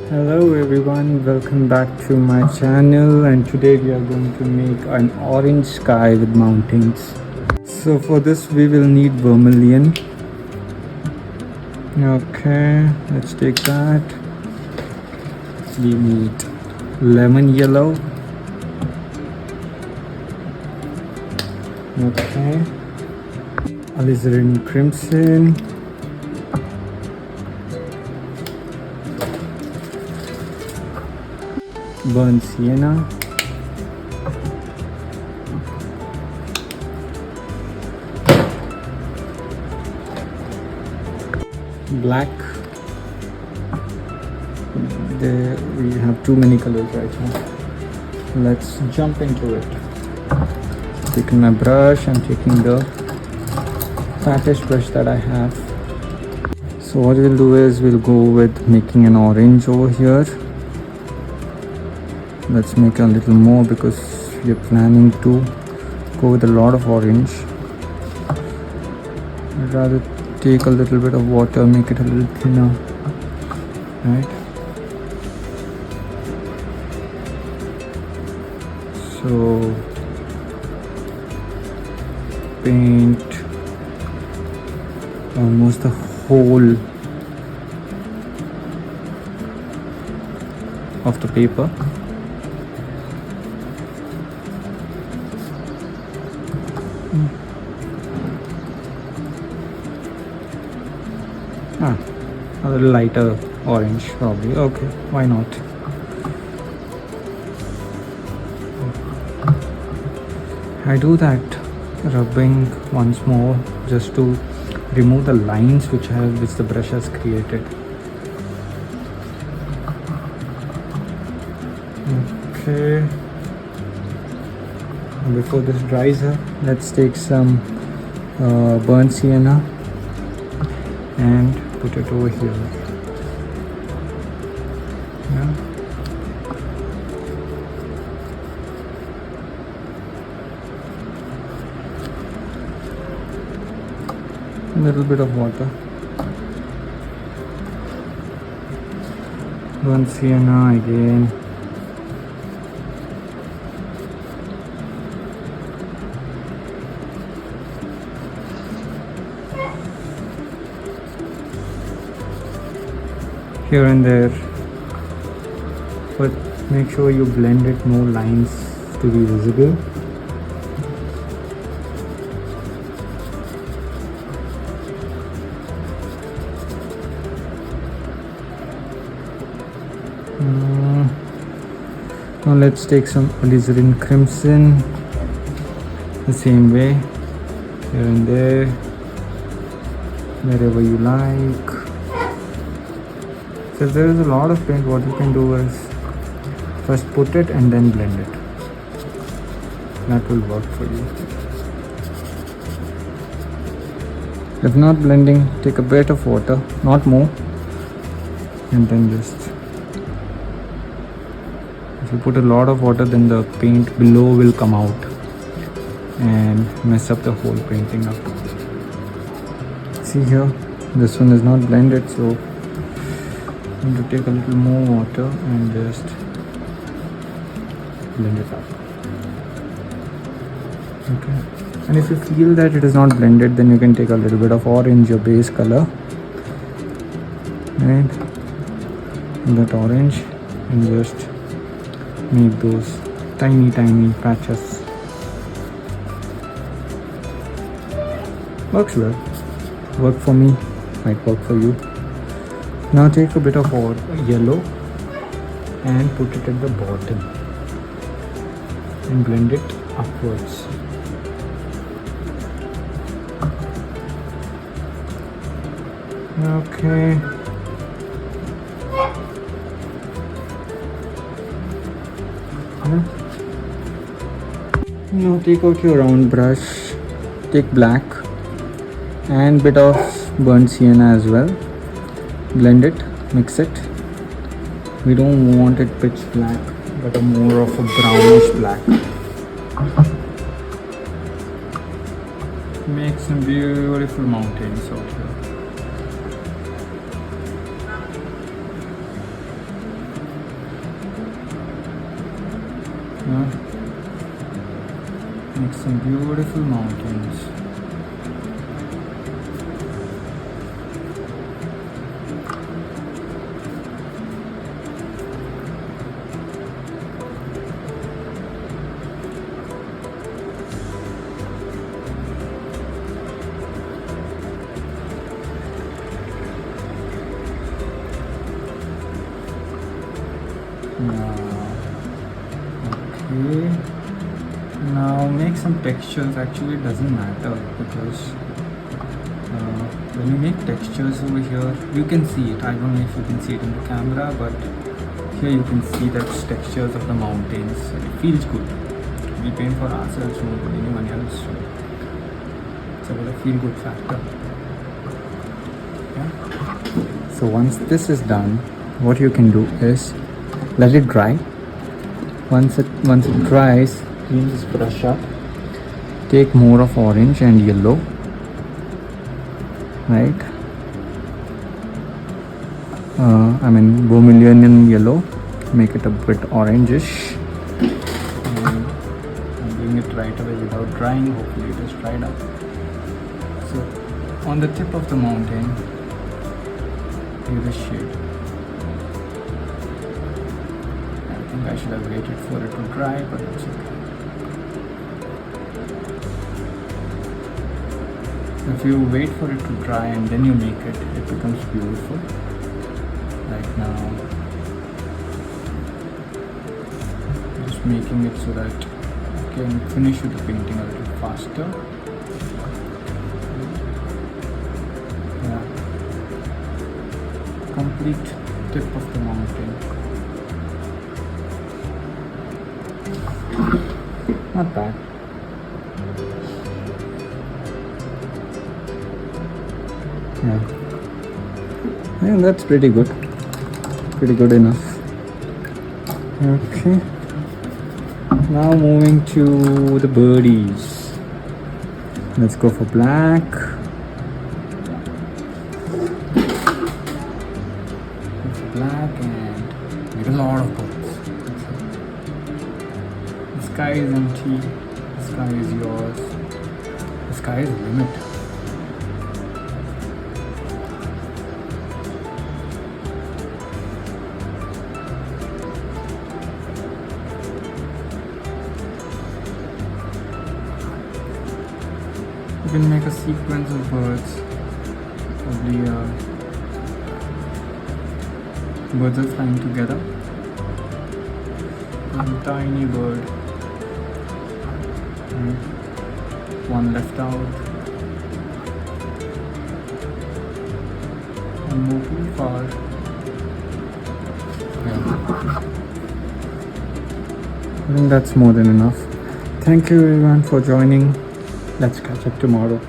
Hello everyone, welcome back to my channel, and today we are going to make an orange sky with mountains. So for this we will need vermilion. Okay, let's take that. We need lemon yellow. Okay, alizarin crimson. Burnt sienna, black. There we have too many colors right now. Let's jump into it. Taking my brush, I'm taking the fattest brush that I have. So what we'll do is we'll go with making an orange over here. Let's make a little more because we are planning to go with a lot of orange. I'd rather take a little bit of water, make it a little thinner, right? So paint almost the whole of the paper. A little lighter orange probably. Okay, why not? I do that rubbing once more just to remove the lines which the brush has created. Okay. Before this dries up, let's take some burnt sienna and put it over here. Yeah. A little bit of water. Burnt sienna again. Here and there, but make sure you blend it, no lines to be visible. Now let's take some alizarin crimson the same way, here and there, wherever you like. So if there is a lot of paint, what you can do is first put it and then blend it. That will work for you. If not blending, take a bit of water, not more, and then just, if you put a lot of water, then the paint below will come out and mess up the whole painting up. See here, this one is not blended, so I'm going to take a little more water and just blend it up. Okay. And if you feel that it is not blended, then you can take a little bit of orange, your base color, and that orange, and just make those tiny patches. Works well. Work for me, might work for you. Now take a bit of yellow and put it at the bottom and blend it upwards. Okay. Now take out your round brush, take black and bit of burnt sienna as well. Blend it, mix it. We don't want it pitch black, but a more of a brownish black. Make some beautiful mountains out here. Make some beautiful mountains. Okay, now make some textures. Actually it doesn't matter because when you make textures over here, you can see it. I don't know if you can see it in the camera, but here you can see the textures of the mountains. It feels good. We paint for ourselves, not for anyone else. So it's about a feel good factor. Yeah. So once this is done, what you can do is let it dry. Once it dries, clean this brush up. Take more of orange and yellow, right? I mean vermilion yellow. Make it a bit orangish. And bring it right away without drying. Hopefully it is dried up. So on the tip of the mountain, take this shade. I should have waited for it to dry, but it's okay. If you wait for it to dry and then you make it, it becomes beautiful. Right now, just making it so that I can finish with the painting a little faster. Yeah. Complete tip of the mountain. Not bad. Yeah. I think that's pretty good. Pretty good enough. Okay. Now moving to the birdies. Let's go for black. Go for black and make a lot of birds. The sky is empty, the sky is yours, the sky is the limit. You can make a sequence of birds, probably birds are flying together. One tiny bird. One left out, one more too far. Yeah. I think that's more than enough. Thank you everyone for joining. Let's catch up tomorrow.